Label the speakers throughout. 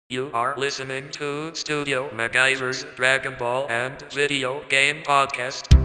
Speaker 1: You are listening to Studio MacGyver's Dragon Ball and Video Game Podcast.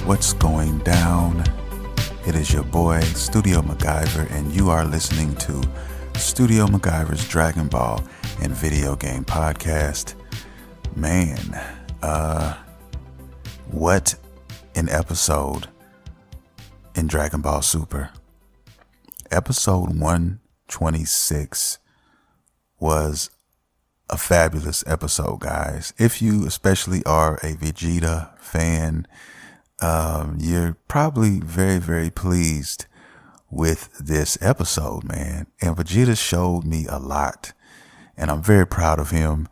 Speaker 2: What's going down? It is your boy, Studio MacGyver, and you are listening to Studio MacGyver's Dragon Ball and Video Game Podcast. Man, what an episode in Dragon Ball Super. Episode 126 was a fabulous episode, guys. If you especially are a Vegeta fan, you're probably very, very pleased with this episode, man. And Vegeta showed me a lot, and I'm very proud of him.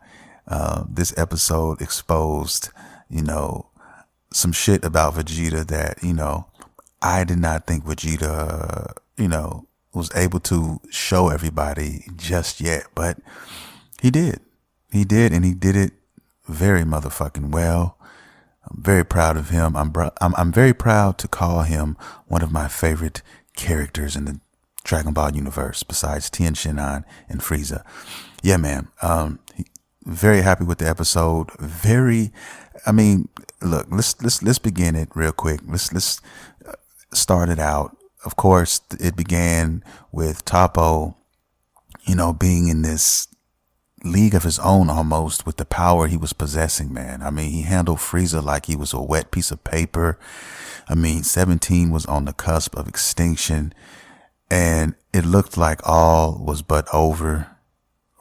Speaker 2: This episode exposed, some shit about Vegeta that, I did not think Vegeta, was able to show everybody just yet, but he did. He did, and he did it very motherfucking well. I'm very proud of him. I'm very proud to call him one of my favorite characters in the Dragon Ball universe, besides Tien Shinhan and Frieza. Yeah, man. Very happy with the episode. Look, let's begin it real quick. Let's start it out. Of course, it began with Toppo, being in this league of his own almost with the power he was possessing, man. I mean, he handled Frieza like he was a wet piece of paper. 17 was on the cusp of extinction, and it looked like all was but over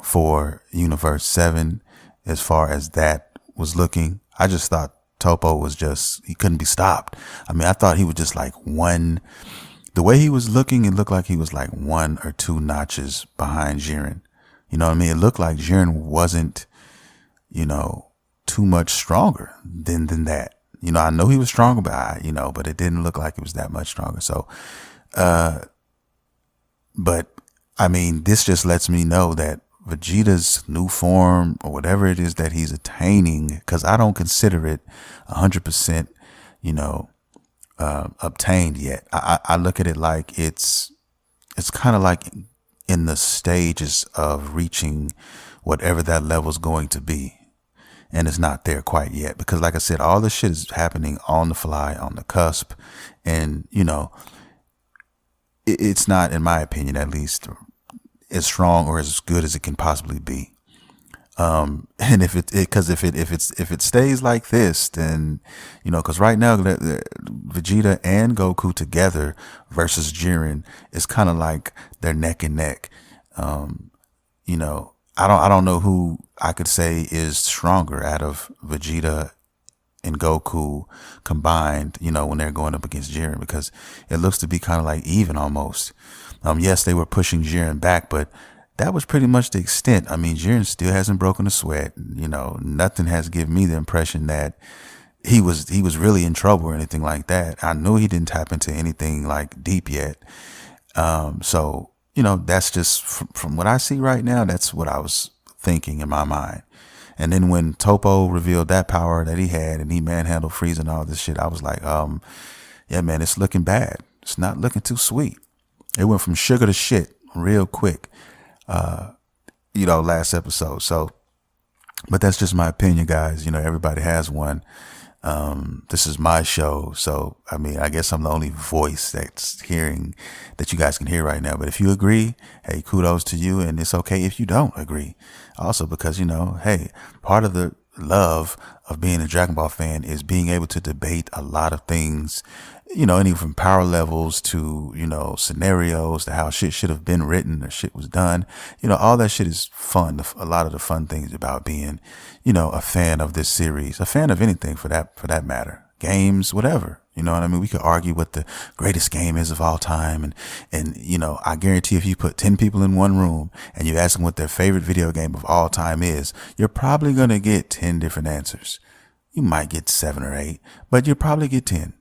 Speaker 2: for Universe 7 as far as that was looking. I just thought Toppo was he couldn't be stopped. I thought he was just like the way he was looking, it looked like he was like 1 or 2 notches behind Jiren. You know what I mean? It looked like Jiren wasn't, too much stronger than that. I know he was stronger, but it didn't look like it was that much stronger. So, this just lets me know that Vegeta's new form or whatever it is that he's attaining, because I don't consider it 100%, obtained yet. I look at it like it's kind of like in the stages of reaching whatever that level's going to be. And it's not there quite yet, because like I said, all this shit is happening on the fly, on the cusp. And, it's not, in my opinion, at least, as strong or as good as it can possibly be. And if it stays like this, then, because right now Vegeta and Goku together versus Jiren is kind of like they're neck and neck. I don't know who I could say is stronger out of Vegeta and Goku combined, when they're going up against Jiren, because it looks to be kind of like even almost. Yes, they were pushing Jiren back, but that was pretty much the extent. Jiren still hasn't broken a sweat. Nothing has given me the impression that he was really in trouble or anything like that. I knew he didn't tap into anything like deep yet. So, that's just from what I see right now, that's what I was thinking in my mind. And then when Toppo revealed that power that he had and he manhandled Frieza and all this shit, I was like, yeah, man, it's looking bad. It's not looking too sweet. It went from sugar to shit real quick. Last episode. So, but that's just my opinion, guys. Everybody has one. This is my show. So, I guess I'm the only voice that you guys can hear right now. But if you agree, hey, kudos to you. And it's okay if you don't agree. Also, because, hey, part of the love of being a Dragon Ball fan is being able to debate a lot of things, any from power levels to, scenarios to how shit should have been written or shit was done. All that shit is fun. A lot of the fun things about being, a fan of this series, a fan of anything for that matter, games, whatever, You know what I mean? We could argue what the greatest game is of all time. And, you know, I guarantee if you put 10 people in one room and you ask them what their favorite video game of all time is, you're probably going to get 10 different answers. You might get 7 or 8, but you'll probably get 10.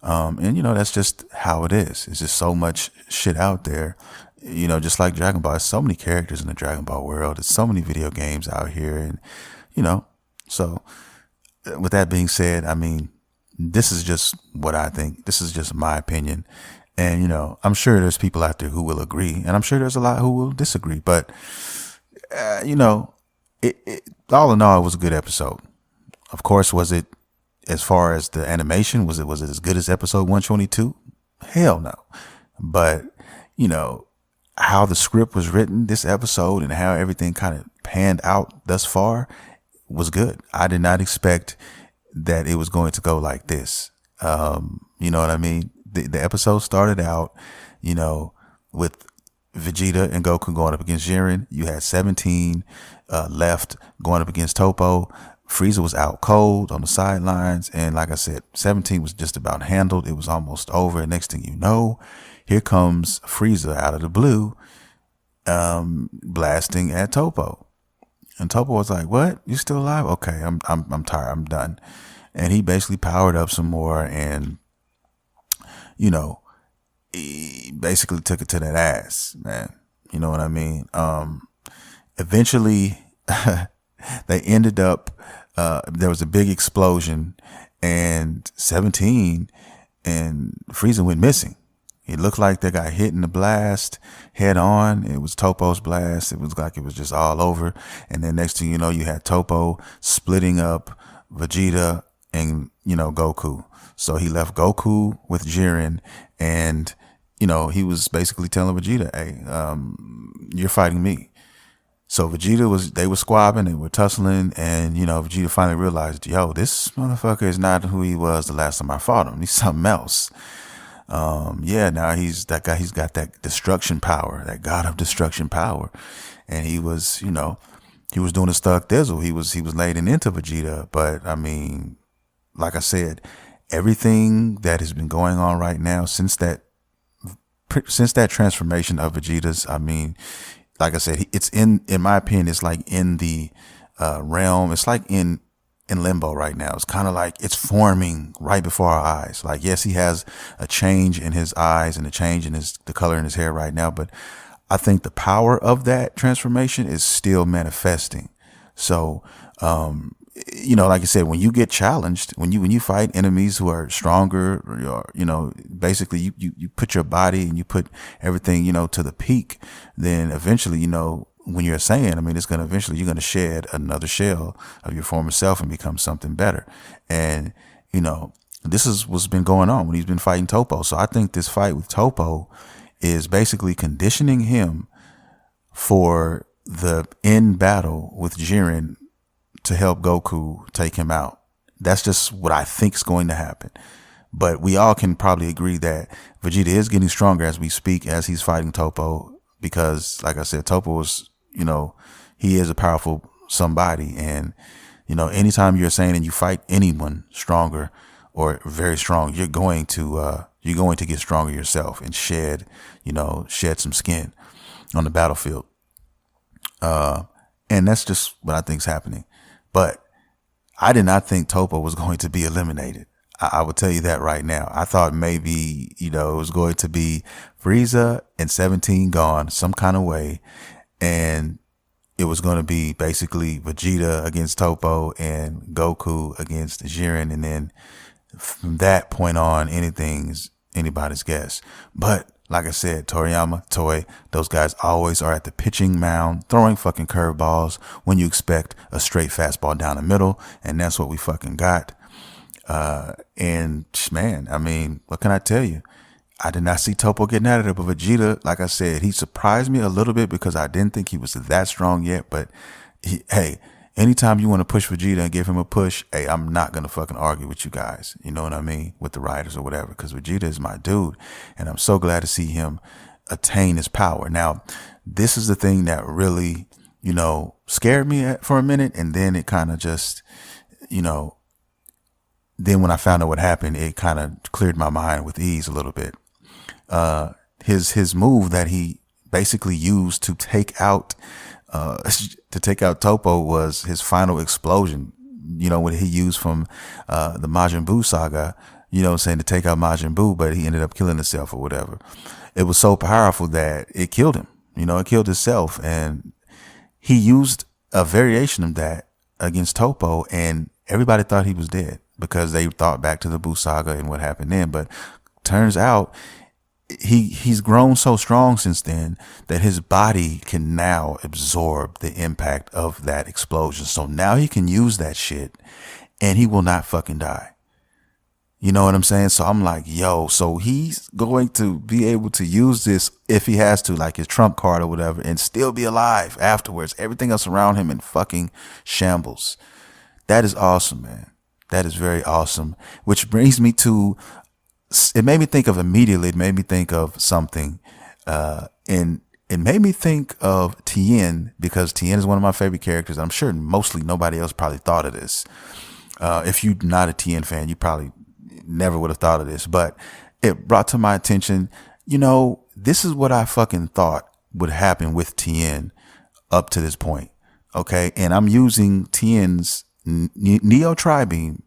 Speaker 2: And you know, that's just how it is. It's just so much shit out there. You know, just like Dragon Ball, there's so many characters in the Dragon Ball world. There's so many video games out here. And, you know, so with that being said, I mean, this is just what I think. This is just my opinion. And, you know, I'm sure there's people out there who will agree, and I'm sure there's a lot who will disagree. But, you know, all in all, it was a good episode. Of course, was it, as far as the animation, was it as good as episode 122? Hell no. But, you know, how the script was written this episode and how everything kind of panned out thus far was good. I did not expect that it was going to go like this. You know what I mean? The episode started out, you know, with Vegeta and Goku going up against Jiren. You had 17 left going up against Toppo. Frieza was out cold on the sidelines. And like I said, 17 was just about handled. It was almost over. And next thing you know, here comes Frieza out of the blue, blasting at Toppo. And Toppo was like, "What? You still alive? Okay, I'm tired. I'm done." And he basically powered up some more, and you know, he basically took it to that ass, man. You know what I mean? Eventually, they ended up. There was a big explosion, and 17 and Frieza went missing. It looked like they got hit in the blast head on. It was Toppo's blast. It was like it was just all over. And then next thing you know, you had Toppo splitting up Vegeta and, you know, Goku. So he left Goku with Jiren, and, you know, he was basically telling Vegeta, "Hey, you're fighting me." So they were squabbing, they were tussling, and, you know, Vegeta finally realized, yo, this motherfucker is not who he was the last time I fought him. He's something else. Yeah, now he's that guy. He's got that destruction power, that god of destruction power. And he was, you know, he was doing his thug thizzle. He was lading into Vegeta. But I mean, like I said, everything that has been going on right now since that transformation of Vegeta's, I mean, like I said, it's in my opinion, it's like in the realm. It's like in limbo right now. It's kind of like it's forming right before our eyes. Like, yes, he has a change in his eyes and a change in the color in his hair right now, but I think the power of that transformation is still manifesting. So, you know, like I said, when you get challenged, when you fight enemies who are stronger, or, you know, basically you put your body and you put everything, you know, to the peak, then eventually, you know, when you're saying, I mean, it's going to eventually, you're going to shed another shell of your former self and become something better. And, you know, this is what's been going on when he's been fighting Toppo. So I think this fight with Toppo is basically conditioning him for the end battle with Jiren to help Goku take him out. That's just what I think is going to happen. But we all can probably agree that Vegeta is getting stronger as we speak, as he's fighting Toppo. Because, like I said, Toppo was, you know, he is a powerful somebody. And, you know, anytime you're saying and you fight anyone stronger or very strong, you're going to get stronger yourself and shed some skin on the battlefield. And that's just what I think is happening. But I did not think Toppo was going to be eliminated. I will tell you that right now. I thought maybe, you know, it was going to be Frieza and 17 gone some kind of way. And it was going to be basically Vegeta against Toppo and Goku against Jiren. And then from that point on, anything's anybody's guess. But like I said, Toriyama, Toei, those guys always are at the pitching mound, throwing fucking curveballs when you expect a straight fastball down the middle. And that's what we fucking got. And man, I mean, what can I tell you? I did not see Toppo getting out of there, but Vegeta, like I said, he surprised me a little bit because I didn't think he was that strong yet. But hey, anytime you want to push Vegeta and give him a push, hey, I'm not going to fucking argue with you guys. You know what I mean? With the writers or whatever, because Vegeta is my dude. And I'm so glad to see him attain his power. Now, this is the thing that really, you know, scared me for a minute. And then it kind of just, you know, then when I found out what happened, it kind of cleared my mind with ease a little bit. His move that he basically used to take out Toppo was his final explosion. What he used from the Majin Buu saga. Saying to take out Majin Buu, but he ended up killing himself or whatever. It was so powerful that it killed him. It killed himself, and he used a variation of that against Toppo, and everybody thought he was dead because they thought back to the Buu saga and what happened then. But turns out he's grown so strong since then that his body can now absorb the impact of that explosion. So now he can use that shit and he will not fucking die. You know what I'm saying? So I'm like, yo, so he's going to be able to use this if he has to, like his trump card or whatever, and still be alive afterwards. Everything else around him in fucking shambles. That is awesome, man. That is very awesome. Which brings me to, it made me think of something. And it made me think of Tien, because Tien is one of my favorite characters. I'm sure mostly nobody else probably thought of this. If you're not a Tien fan, you probably never would have thought of this, but it brought to my attention, this is what I fucking thought would happen with Tien up to this point. Okay. And I'm using Tien's Neo Tri-Beam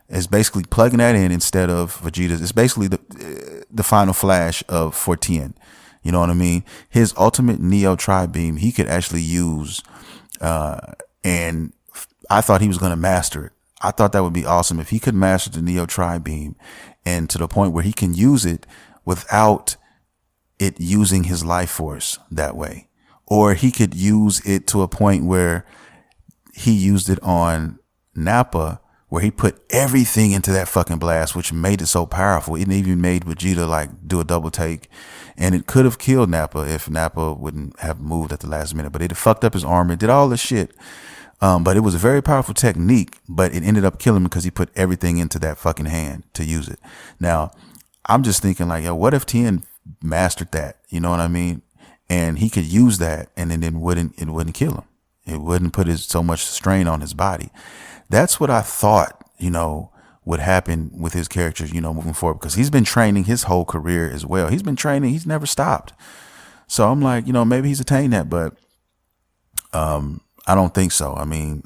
Speaker 2: as basically plugging that in instead of Vegeta's. It's basically the final flash for Tien. You know what I mean? His ultimate Neo Tri-Beam, he could actually use, and I thought he was going to master it. I thought that would be awesome if he could master the Neo Tri-Beam, and to the point where he can use it without it using his life force that way. Or he could use it to a point where he used it on Nappa, where he put everything into that fucking blast, which made it so powerful. It even made Vegeta like do a double take, and it could have killed Nappa if Nappa wouldn't have moved at the last minute. But it fucked up his armor, did all this shit. But it was a very powerful technique, but it ended up killing him because he put everything into that fucking hand to use it. Now, I'm just thinking like, yo, what if Tien mastered that? You know what I mean? And he could use that, and then it wouldn't kill him. It wouldn't put so much strain on his body. That's what I thought, would happen with his characters, moving forward, because he's been training his whole career as well. He's been training. He's never stopped. So I'm like, maybe he's attained that, but, I don't think so. I mean,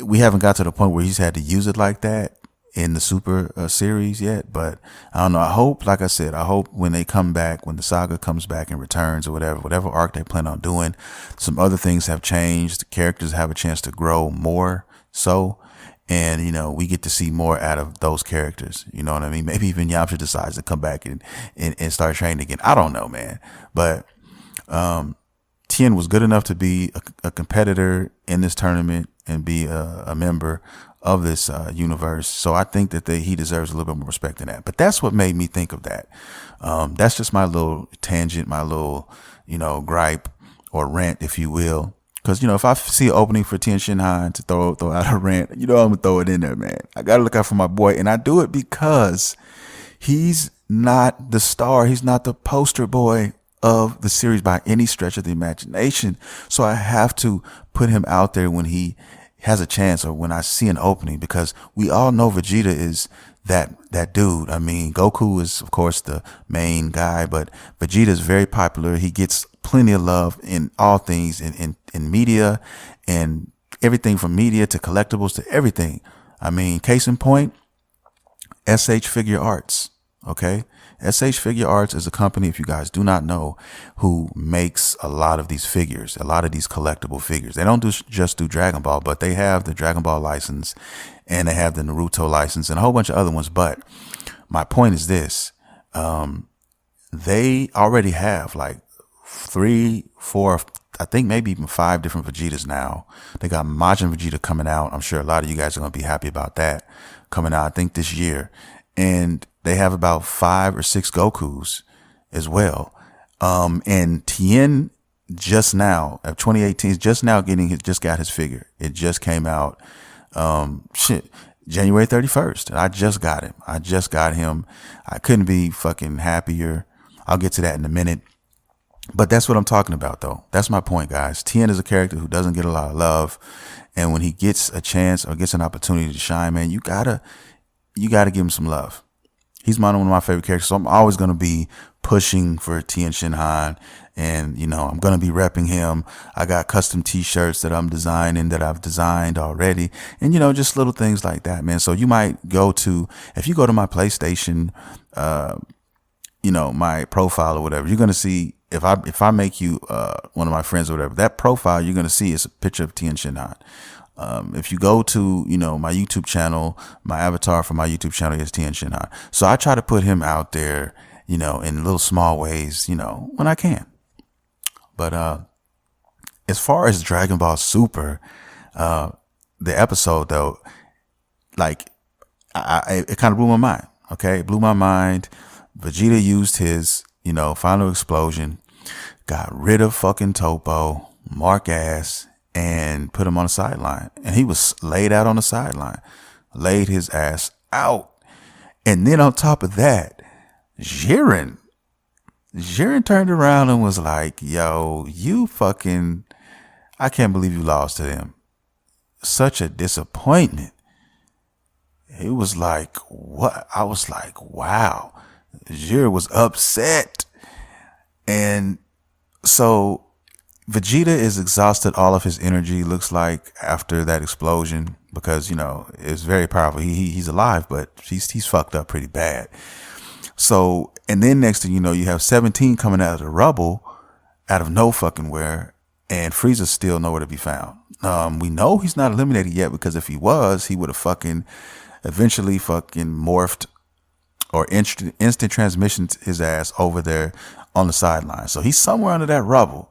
Speaker 2: we haven't got to the point where he's had to use it like that in the Super series yet, but I don't know. I hope when they come back, when the saga comes back and returns or whatever arc they plan on doing, some other things have changed. The characters have a chance to grow more so, and, we get to see more out of those characters. You know what I mean? Maybe even Yamcha decides to come back and start training again. I don't know, man. But, Tien was good enough to be a competitor in this tournament and be a member of this universe. So I think that he deserves a little bit more respect than that. But that's what made me think of that. That's just my little tangent, my little, gripe or rant, if you will. Because, if I see an opening for Tien Shinhan to throw out a rant, I'm going to throw it in there, man. I got to look out for my boy. And I do it because he's not the star. He's not the poster boy of the series by any stretch of the imagination. So I have to put him out there when he has a chance or when I see an opening, because we all know Vegeta is that dude. I mean, Goku is of course the main guy, but Vegeta is very popular. He gets plenty of love in all things, in media, and everything from media to collectibles to everything. I mean, case in point, SH Figuarts. Okay. SH Figuarts is a company, if you guys do not know, who makes a lot of these figures, a lot of these collectible figures. They don't just do Dragon Ball, but they have the Dragon Ball license and they have the Naruto license and a whole bunch of other ones. But my point is this, they already have like 3, 4, I think maybe even 5 different Vegetas now. They got Majin Vegeta coming out. I'm sure a lot of you guys are going to be happy about that coming out, I think this year. And they have about 5 or 6 Gokus as well. And Tien just now, 2018, is just now just got his figure. It just came out, January 31st. I just got him. I couldn't be fucking happier. I'll get to that in a minute. But that's what I'm talking about, though. That's my point, guys. Tien is a character who doesn't get a lot of love. And when he gets a chance or gets an opportunity to shine, man, you gotta give him some love. He's one of my favorite characters, so I'm always gonna be pushing for Tien Shinhan, and I'm gonna be repping him. I got custom T-shirts that I'm designing that I've designed already, and just little things like that, man. So you might if you go to my PlayStation, my profile or whatever, you're gonna see if I make you one of my friends or whatever, that profile you're gonna see is a picture of Tien Shinhan. If you go to, my YouTube channel, my avatar for my YouTube channel is Tien Shinhan. So I try to put him out there, in little small ways, when I can. But as far as Dragon Ball Super, the episode though, like it kind of blew my mind. Okay, it blew my mind. Vegeta used his, final explosion, got rid of fucking Toppo, Mark ass, and put him on the sideline. And he was laid out on the sideline, laid his ass out. And then on top of that, Jiren turned around and was like, yo, I can't believe you lost to them. Such a disappointment. It was like, what? I was like, wow. Jiren was upset. And so Vegeta is exhausted all of his energy, looks like, after that explosion, because, it's very powerful. He's alive, but he's fucked up pretty bad. So, and then next thing you know, you have 17 coming out of the rubble, out of no fucking where, and Frieza's still nowhere to be found. We know he's not eliminated yet, because if he was, he would have eventually morphed or instant transmission his ass over there on the sideline. So he's somewhere under that rubble,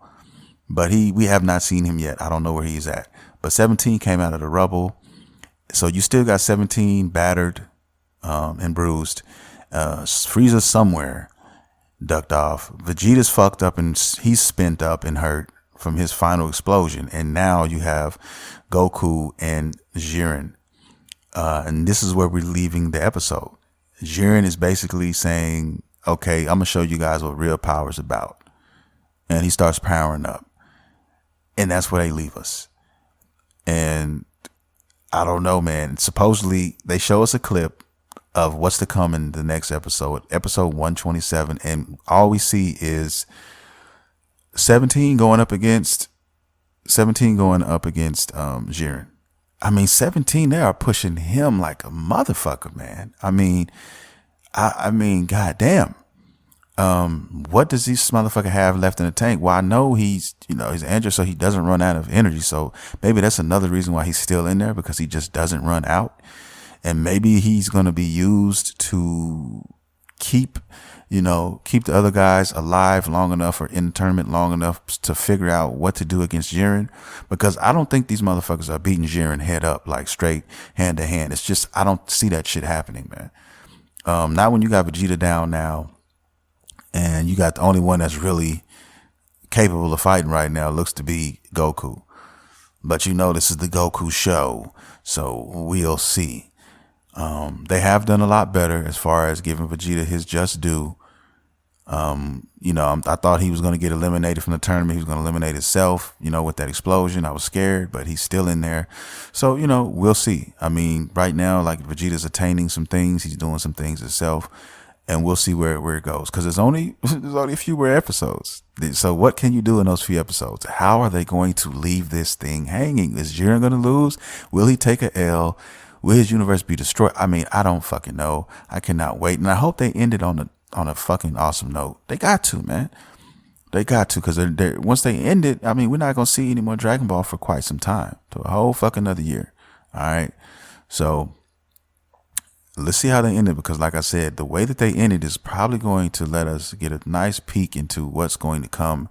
Speaker 2: but we have not seen him yet. I don't know where he's at. But 17 came out of the rubble. So you still got 17 battered and bruised. Frieza somewhere ducked off. Vegeta's fucked up and he's spent up and hurt from his final explosion. And now you have Goku and Jiren. And this is where we're leaving the episode. Jiren is basically saying, okay, I'm going to show you guys what real power is about. And he starts powering up. And that's where they leave us. And I don't know, man. Supposedly, they show us a clip of what's to come in the next episode, episode 127. And all we see is 17 going up against Jiren. I mean, 17, they are pushing him like a motherfucker, man. I mean, goddamn. What does this motherfucker have left in the tank? Well, I know he's injured, so he doesn't run out of energy. So maybe that's another reason why he's still in there, because he just doesn't run out. And maybe he's going to be used to keep the other guys alive long enough or in the tournament long enough to figure out what to do against Jiren. Because I don't think these motherfuckers are beating Jiren head up, like straight hand to hand. It's just, I don't see that shit happening, man. Not when you got Vegeta down now. And you got the only one that's really capable of fighting right now looks to be Goku. But this is the Goku show, so we'll see. They have done a lot better as far as giving Vegeta his just due. I thought he was going to get eliminated from the tournament. He was going to eliminate himself, with that explosion. I was scared, but he's still in there. So, we'll see. I mean, right now, like, Vegeta's attaining some things. He's doing some things himself. And we'll see where it goes, because there's only a few more episodes. So what can you do in those few episodes? How are they going to leave this thing hanging? Is Jiren going to lose? Will he take a L? Will his universe be destroyed? I mean, I don't fucking know. I cannot wait, and I hope they end it on a fucking awesome note. They got to, man. They got to, because once they end it, I mean, we're not gonna see any more Dragon Ball for quite some time, to a whole fucking another year. All right, so. Let's see how they end it, because like I said, the way that they ended is probably going to let us get a nice peek into what's going to come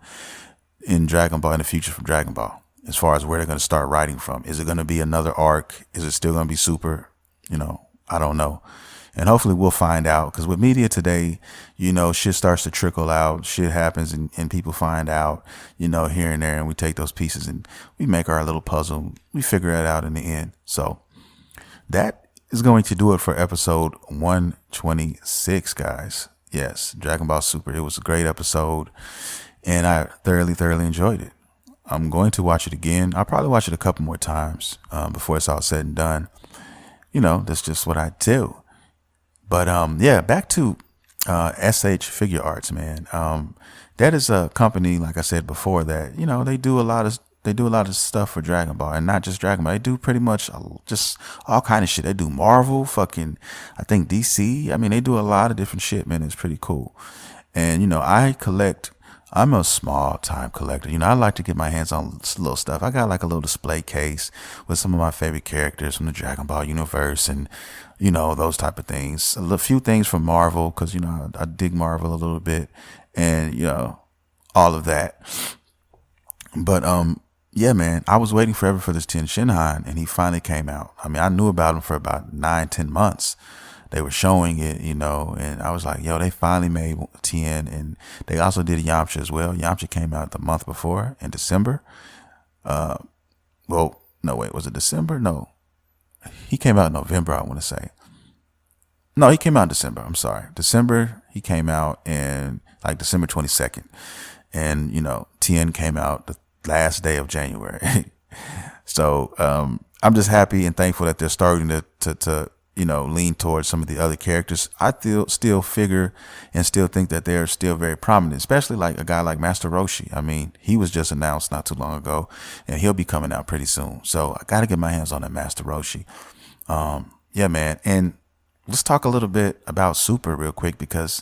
Speaker 2: in Dragon Ball in the future from Dragon Ball, as far as where they're going to start writing from. Is it going to be another arc? Is it still going to be Super? I don't know. And hopefully we'll find out, because with media today, shit starts to trickle out. Shit happens and people find out, here and there, and we take those pieces and we make our little puzzle. We figure it out in the end. So that is going to do it for episode 126, guys. Yes, Dragon Ball Super. It was a great episode, and I thoroughly enjoyed it. I'm going to watch it again. I'll probably watch it a couple more times before it's all said and done. That's just what I do. But yeah, back to SH Figuarts, man. That is a company, like I said before, that they do a lot of stuff for Dragon Ball, and not just Dragon Ball. They do pretty much just all kind of shit. They do Marvel, fucking, I think DC. I mean, they do a lot of different shit, man. It's pretty cool. And I'm a small time collector. I like to get my hands on little stuff. I got like a little display case with some of my favorite characters from the Dragon Ball universe, and those type of things. A few things from Marvel, because I dig Marvel a little bit, and all of that. But yeah, man, I was waiting forever for this Tien Shinhan, and he finally came out. I mean, I knew about him for about 9-10 months. They were showing it, and I was like, yo, they finally made Tien. And they also did Yamcha as well. Yamcha came out the month before in December. Well, no, wait, was it December? No, he came out in November, I want to say. No, he came out in December. I'm sorry. December, he came out in like December 22nd. And, Tien came out the last day of January. So I'm just happy and thankful that they're starting to lean towards some of the other characters. I still figure and still think that they're still very prominent, especially like a guy like Master Roshi. I mean, he was just announced not too long ago, and he'll be coming out pretty soon. So I got to get my hands on that Master Roshi. Yeah, man. And let's talk a little bit about Super real quick, because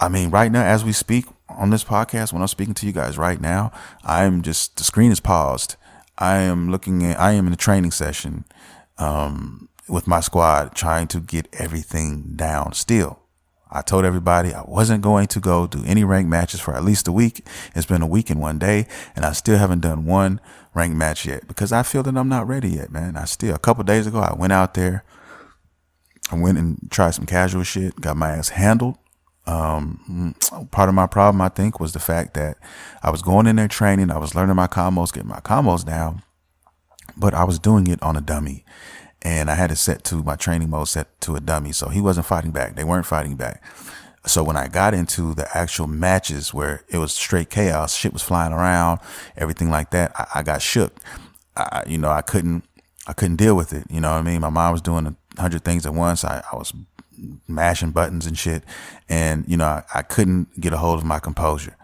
Speaker 2: I mean, right now, as we speak on this podcast, when I'm speaking to you guys right now, the screen is paused. I am in a training session, with my squad, trying to get everything down. Still, I told everybody I wasn't going to go do any ranked matches for at least a week. It's been a week and 1 day, and I still haven't done one ranked match yet, because I feel that I'm not ready yet, man. A couple days ago, I went out there. I went and tried some casual shit, got my ass handled. Part of my problem, I think, was the fact that I was going in there training. I was learning my combos, getting my combos down, but I was doing it on a dummy. And I had my training mode set to a dummy. So he wasn't fighting back. They weren't fighting back. So when I got into the actual matches where it was straight chaos, shit was flying around, everything like that, I got shook. I couldn't deal with it. You know what I mean? My mind was doing 100 things at once. I was mashing buttons and shit. And, I couldn't get a hold of my composure.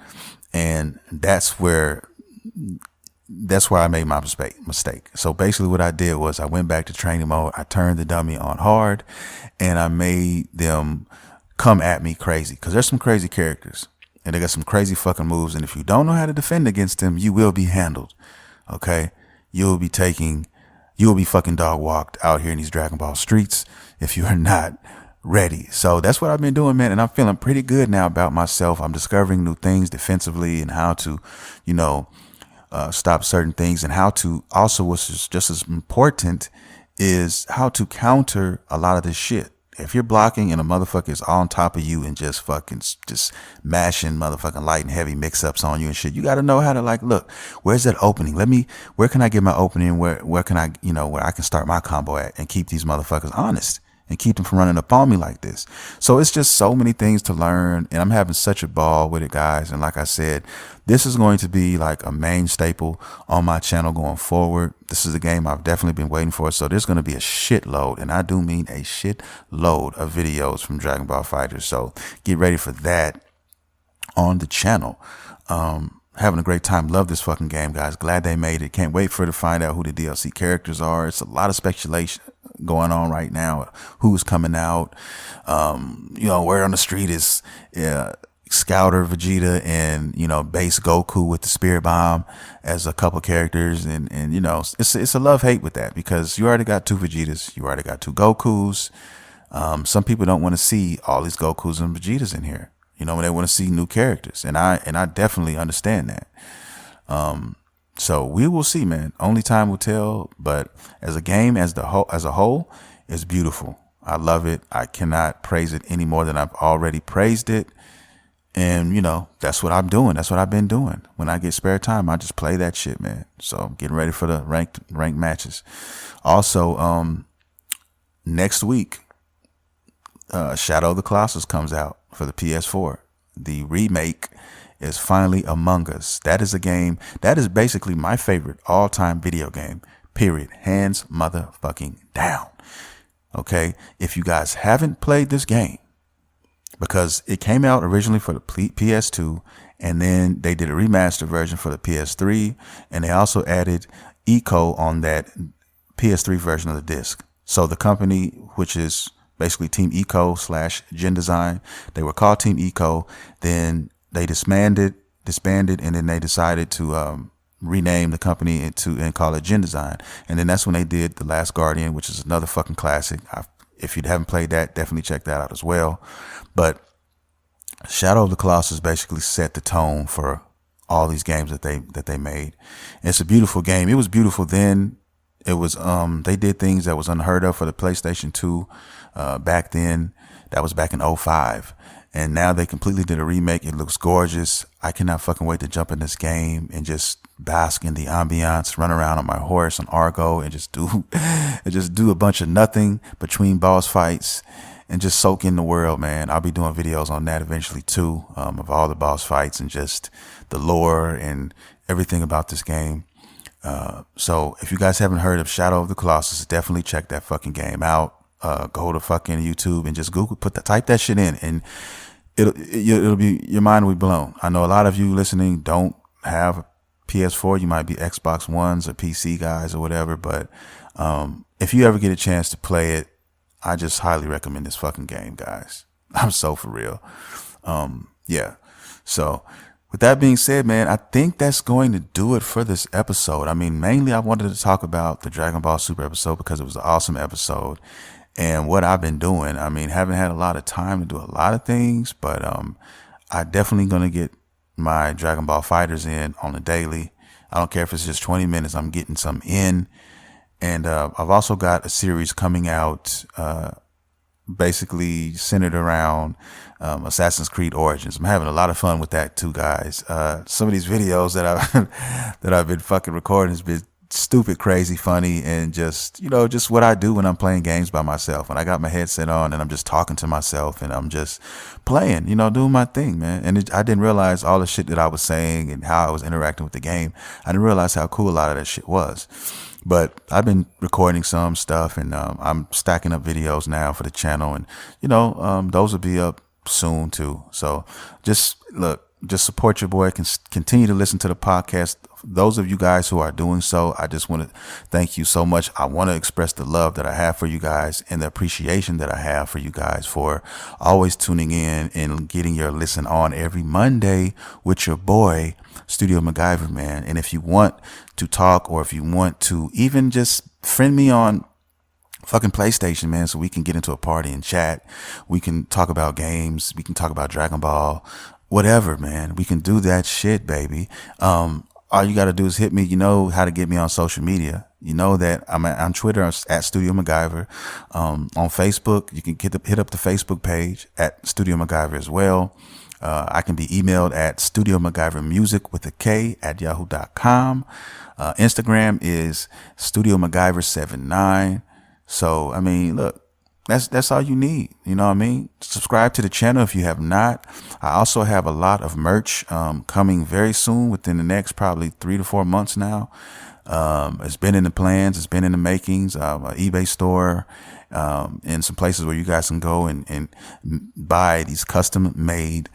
Speaker 2: And that's where I made my mistake. So basically what I did was I went back to training mode. I turned the dummy on hard, and I made them come at me crazy, because there's some crazy characters and they got some crazy fucking moves. And if you don't know how to defend against them, you will be handled. Okay. You'll be fucking dog walked out here in these Dragon Ball streets if you are not ready. So that's what I've been doing, man. And I'm feeling pretty good now about myself. I'm discovering new things defensively, and how to, stop certain things, and how to also, what's just as important, is how to counter a lot of this shit. If you're blocking and a motherfucker is on top of you and just mashing motherfucking light and heavy mix-ups on you and shit, you got to know how to look, where's that opening? Where can I get my opening? Where can I, where I can start my combo at, and keep these motherfuckers honest and keep them from running up on me like this. So it's just so many things to learn, and I'm having such a ball with it, guys. And like I said, this is going to be like a main staple on my channel going forward. This is a game I've definitely been waiting for. So there's going to be a shitload, and I do mean a shitload of videos from Dragon Ball FighterZ. So get ready for that on the channel. Having a great time. Love this fucking game, guys. Glad they made it. Can't wait to find out who the DLC characters are. It's a lot of speculation going on right now. Who's coming out? Word on the street is Scouter Vegeta and base Goku with the Spirit Bomb as a couple characters, and it's a love-hate with that, because you already got 2 Vegetas, you already got 2 Gokus. Some people don't want to see all these Gokus and Vegetas in here. When they want to see new characters, and I definitely understand that. So we will see, man. Only time will tell. But as a game, as a whole, it's beautiful. I love it. I cannot praise it any more than I've already praised it. And that's what I'm doing. That's what I've been doing. When I get spare time, I just play that shit, man. So I'm getting ready for the ranked matches. Also, next week, Shadow of the Colossus comes out for the PS4. The remake is finally among us. That is a game that is basically my favorite all-time video game, period. Hands motherfucking down. Okay, if you guys haven't played this game, because it came out originally for the PS2, and then they did a remastered version for the PS3, and they also added Eco on that PS3 version of the disc. So the company, which is basically Team Eco / Gen Design, they were called Team Eco. Then they disbanded, and then they decided to rename the company and call it Gen Design. And then that's when they did The Last Guardian, which is another fucking classic. If you haven't played that, definitely check that out as well. But Shadow of the Colossus basically set the tone for all these games that they made. It's a beautiful game. It was beautiful then. It was they did things that was unheard of for the PlayStation 2 back then. That was back in 2005. And now they completely did a remake. It looks gorgeous. I cannot fucking wait to jump in this game and just bask in the ambiance, run around on my horse on Argo and just do a bunch of nothing between boss fights and just soak in the world, man. I'll be doing videos on that eventually too, of all the boss fights and just the lore and everything about this game. So if you guys haven't heard of Shadow of the Colossus, definitely check that fucking game out. Go to fucking YouTube and just Google, type that shit in, and it'll be, your mind will be blown. I know a lot of you listening don't have a PS4. You might be Xbox Ones or PC guys or whatever, but if you ever get a chance to play it, I just highly recommend this fucking game, guys. I'm so for real. Yeah. So with that being said, man, I think that's going to do it for this episode. I mean, mainly I wanted to talk about the Dragon Ball Super episode because it was an awesome episode and what I've been doing. I mean, haven't had a lot of time to do a lot of things, but I definitely going to get my Dragon Ball FighterZ in on a daily. I don't care if it's just 20 minutes, I'm getting some in. And I've also got a series coming out basically centered around Assassin's Creed Origins. I'm having a lot of fun with that too, guys. Some of these videos that I've been fucking recording has been stupid, crazy, funny, and just what I do when I'm playing games by myself. When I got my headset on and I'm just talking to myself and I'm just playing, doing my thing, man. And I didn't realize all the shit that I was saying and how I was interacting with the game. I didn't realize how cool a lot of that shit was. But I've been recording some stuff, and I'm stacking up videos now for the channel, and those will be up soon too. So just support your boy. Continue to listen to the podcast. Those of you guys who are doing so, I just want to thank you so much. I want to express the love that I have for you guys and the appreciation that I have for you guys for always tuning in and getting your listen on every Monday with your boy, Studio MacGyver, man. And if you want to talk, or if you want to even just friend me on fucking PlayStation, man, so we can get into a party and chat. We can talk about games. We can talk about Dragon Ball, whatever, man. We can do that shit, baby. All you got to do is hit me. You know how to get me on social media. You know that I'm on Twitter at Studio MacGyver. On Facebook, you can hit up the Facebook page at Studio MacGyver as well. I can be emailed at studiomacgyvermusic with a K at yahoo.com. Instagram is Studio MacGyver79. So, I mean, look, that's all you need. You know what I mean? Subscribe to the channel if you have not. I also have a lot of merch coming very soon, within the next probably 3 to 4 months now. It's been in the plans. It's been in the makings. An eBay store, and some places where you guys can go and buy these custom made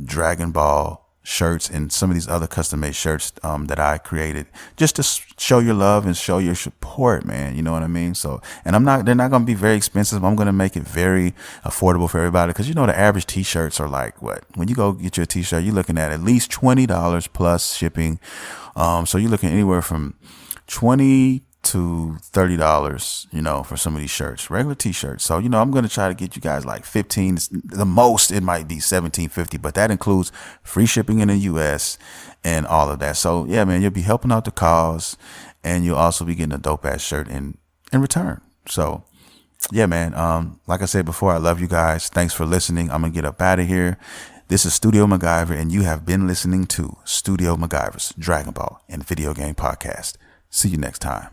Speaker 2: Dragon Ball shirts and some of these other custom made shirts that I created just to show your love and show your support, man. You know what I mean? So, and they're not going to be very expensive. I'm going to make it very affordable for everybody, because the average t-shirts are like, what? When you go get your t-shirt, you're looking at least $20 plus shipping. So you're looking anywhere from $20 to $30, for some of these shirts, regular t-shirts. So, I'm going to try to get you guys like 15, the most it might be $17.50, but that includes free shipping in the US and all of that. So yeah, man, you'll be helping out the cause, and you'll also be getting a dope ass shirt in return. So yeah, man. Like I said before, I love you guys. Thanks for listening. I'm going to get up out of here. This is Studio MacGyver, and you have been listening to Studio MacGyver's Dragon Ball and Video Game Podcast. See you next time.